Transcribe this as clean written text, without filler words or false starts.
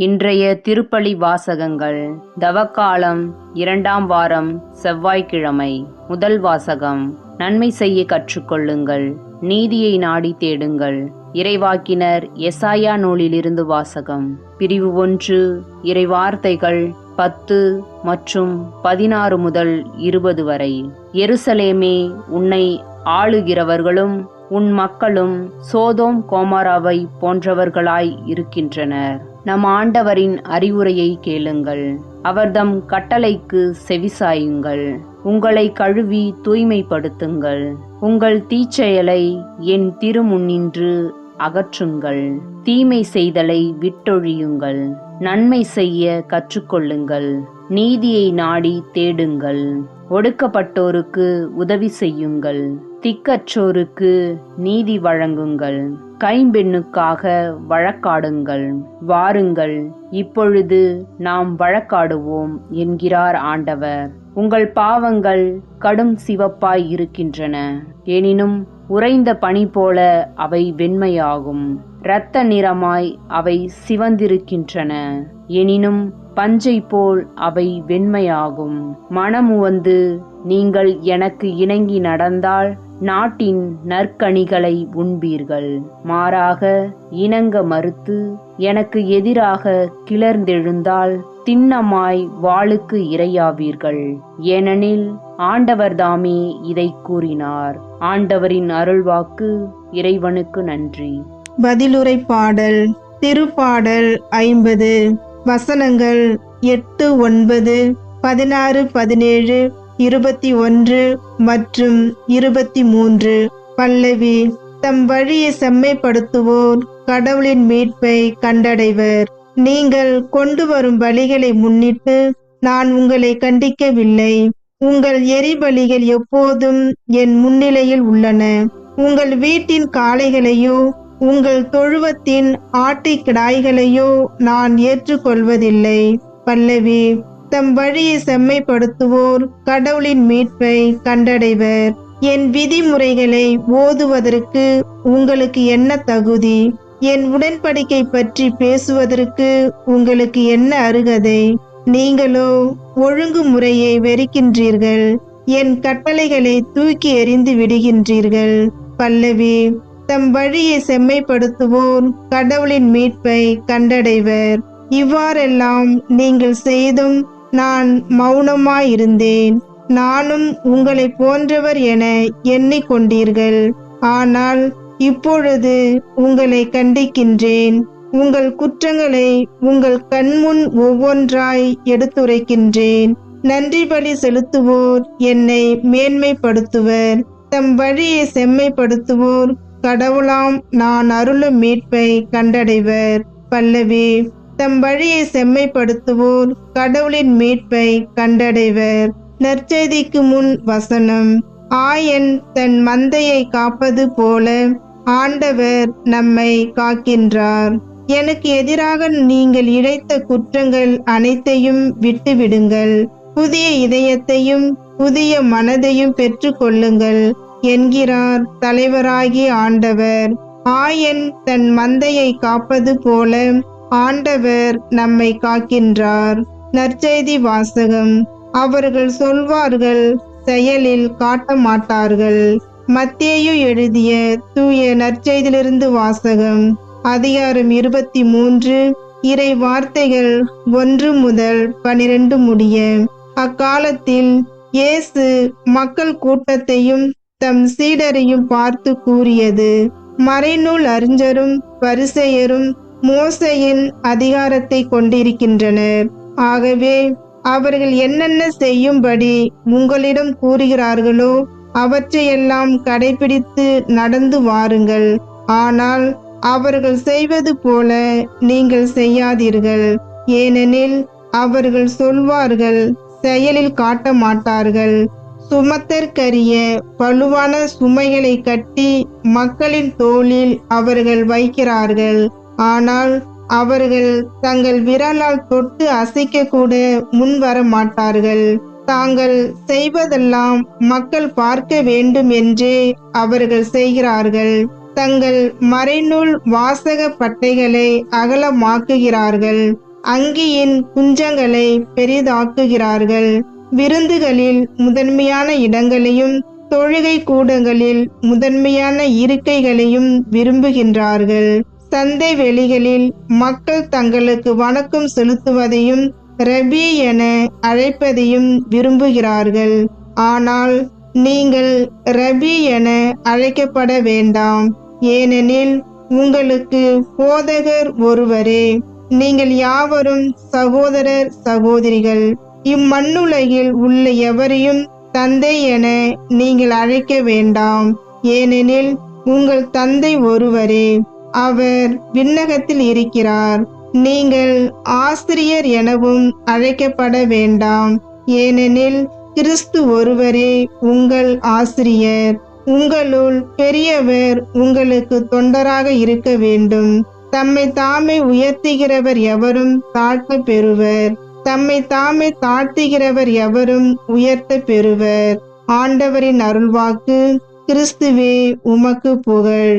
இன்றைய திருப்பலி வாசகங்கள். தவக்காலம் 2ஆம் வாரம், செவ்வாய்க்கிழமை. முதல் வாசகம். நன்மை செய்ய கற்றுக்கொள்ளுங்கள், நீதியை நாடி தேடுங்கள். இறைவாக்கினர் எசாயா நூலிலிருந்து வாசகம். பிரிவு 1. இறைவார்த்தைகள் 10 மற்றும் 16 முதல் 20 வரை. எருசலேமே, உன்னை ஆளுகிறவர்களும் உன் மக்களும் சோதோம் கோமோராவை போன்றவர்களாய் இருக்கின்றனர். நம் ஆண்டவரின் அறிவுரையை கேளுங்கள், அவர்தம் கட்டளைக்கு செவிசாயுங்கள். உங்களை கழுவி தூய்மைப்படுத்துங்கள், உங்கள் தீச்செயலை என் திருமுன்னின்று அகற்றுங்கள். தீமை செய்தலை விட்டொழியுங்கள், நன்மை செய்ய கற்றுக்கொள்ளுங்கள். நீதியை நாடி தேடுங்கள், ஒடுக்கப்பட்டோருக்கு உதவி செய்யுங்கள். திக்கற்றோருக்கு நீதி வழங்குங்கள், கைம்பெண்ணுக்காக வழக்காடுங்கள். வாருங்கள், இப்பொழுது நாம் வழக்காடுவோம் என்கிறார் ஆண்டவர். உங்கள் பாவங்கள் கடும் சிவப்பாய் இருக்கின்றன, எனினும் உறைந்த பனி போல அவை வெண்மையாகும். இரத்த நிறமாய் அவை சிவந்திருக்கின்றன, எனினும் பஞ்சை போல் அவை வெண்மையாகும். மனமுவந்து நீங்கள் எனக்கு இணங்கி நடந்தால் நாட்டின் நற்கனிகளை உண்பீர்கள். மாறாக இணங்க மறுத்து எனக்கு எதிராக கிளர்ந்தெழுந்தால் திண்ணமாய் வாளுக்கு இரையாவீர்கள். ஏனெனில் ஆண்டவர்தாமே இதை கூறினார். ஆண்டவரின் அருள்வாக்கு. இறைவனுக்கு நன்றி. பதிலுரை பாடல். திருப்பாடல் 50. வசனங்கள் 8, 9, 16, 17, 21 மற்றும் 23. பல்லவி. தம் வழியை செம்மைப்படுத்துவோர் கடவுளின் மீட்பை கண்டடைவர். நீங்கள் கொண்டு வரும் பலிகளை முன்னிட்டு நான் உங்களை கண்டிக்கவில்லை. உங்கள் எரிபலிகள் எப்போதும் என் முன்னிலையில் உள்ளன. உங்கள் வீட்டின் காளைகளையோ உங்கள் தொழுவத்தின் ஆட்டுக்கிடாய்களையோ நான் ஏற்றுக்கொள்வதில்லை. பல்லவி. தம் வழியை செம்மைப்படுத்துவோர் கடவுளின் மீட்பை கண்டடைவர். என் விதிமுறைகளை ஓதுவதற்கு உங்களுக்கு என்ன தகுதி? என் உடன்படிக்கை பற்றி பேசுவதற்கு உங்களுக்கு என்ன அருகதை? நீங்களோ ஒழுங்குமுறையை வெறுக்கின்றீர்கள், என் கட்டளைகளை தூக்கி எறிந்து விடுகின்றீர்கள். பல்லவி. தம் வழியை செம்மைப்படுத்துவோர் கடவுளின் மீட்பை கண்டடைவர். இவ்வாறெல்லாம் நீங்கள் செய்தும் நான் மௌனமாயிருந்தேன். நானும் உங்களை போன்றவர் என எண்ணிக்கொண்டீர்கள். ஆனால் இப்பொழுது உங்களை கண்டிக்கின்றேன். உங்கள் குற்றங்களை உங்கள் கண்முன் ஒவ்வொன்றாய் எடுத்துரைக்கின்றேன். நன்றி பலி செலுத்துவோர் என்னை மேன்மைப்படுத்துவர். தம் வழியை செம்மைப்படுத்துவோர் கடவுளாம் நான் அருளும் மீட்பை கண்டடைவர். பல்லவி. தம் வழியை செம்மைப்படுத்துவோர் கடவுளின் மீட்பை கண்டடைவர். நற்செய்திக்கு முன் வசனம். ஆயன் தன் மந்தையை காப்பது போல ஆண்டவர் நம்மை காக்கின்றார். எனக்கு எதிராக நீங்கள் இழைத்த குற்றங்கள் அனைத்தையும் விட்டுவிடுங்கள். புதிய இதயத்தையும் புதிய மனதையும் பெற்றுக்கொள்ளுங்கள் என்கிறார் தலைவராகிய ஆண்டவர். ஆயன் தன் மந்தையை காப்பது போல ஆண்டவர் நம்மை காக்கின்றார். நற்செய்தி வாசகம். அவர்கள் சொல்வார்கள், செயலில் காட்ட மாட்டார்கள். மத்தேயு எழுதிய தூய நற்செய்தியிலிருந்து வாசகம். அதிகாரம் 23, இறை வார்த்தைகள் 1 முதல் 12 முடிய. அக்காலத்தில் இயேசு மக்கள் கூட்டத்தையும் தம் சீடரையும் பார்த்து கூறியது. மறைநூல் அறிஞரும் பரிசேயரும் மோசேயின் அதிகாரத்தை கொண்டிருக்கின்றனர். ஆகவே அவர்கள் என்னென்ன செய்யும்படி உங்களிடம் கூறுகிறார்களோ அவற்றையெல்லாம் கடைபிடித்து நடந்து வாருங்கள். ஆனால் அவர்கள் செய்வது போல நீங்கள் செய்யாதீர்கள். ஏனெனில் அவர்கள் சொல்வார்கள், செயலில் காட்ட மாட்டார்கள். சுமத்தற்கரிய பழுவான சுமைகளை கட்டி மக்களின் தோளில் அவர்கள் வைக்கிறார்கள். ஆனால் அவர்கள் தங்கள் விரலால் தொட்டு அசைக்க கூட முன்வர மாட்டார்கள். தாங்கள் செய்வதெல்லாம் மக்கள் பார்க்க வேண்டும் என்றே அவர்கள் செய்கிறார்கள். தங்கள் மறைநூல் வாசக பட்டைகளை அகலமாக்குகிறார்கள். அங்கியின் குஞ்சங்களை பெரிதாக்குகிறார்கள். விருந்துகளில் முதன்மையான இடங்களையும் தொழுகை கூடங்களில் முதன்மையான இருக்கைகளையும் விரும்புகின்றார்கள். சந்தை வெளிகளில் மக்கள் தங்களுக்கு வணக்கம் செலுத்துவதையும் ரபி என அழைப்பதையும் விரும்புகிறார்கள். ஆனால் நீங்கள் ரபி என அழைக்கப்பட வேண்டாம், ஏனெனில் உங்களுக்கு போதகர் ஒருவரே. நீங்கள் யாவரும் சகோதரர் சகோதரிகள். இம்மண்ணுலகில் உள்ள எவரையும் தந்தை என நீங்கள் அழைக்க வேண்டாம், ஏனெனில் உங்கள் தந்தை ஒருவரே, அவர் விண்ணகத்தில் இருக்கிறார். நீங்கள் ஆசிரியர் எனவும் அழைக்கப்பட வேண்டாம், ஏனெனில் கிறிஸ்து ஒருவரே உங்கள் ஆசிரியர். உங்களுள் பெரியவர் உங்களுக்கு தொண்டராக இருக்க வேண்டும். தம்மை தாமே உயர்த்துகிறவர் எவரும் தாழ்த்த பெறுவர், தம்மை தாமே தாழ்த்துகிறவர் எவரும் உயர்த்த பெறுவர். ஆண்டவரின் அருள்வாக்கு. கிறிஸ்துவே உமக்கு புகழ்.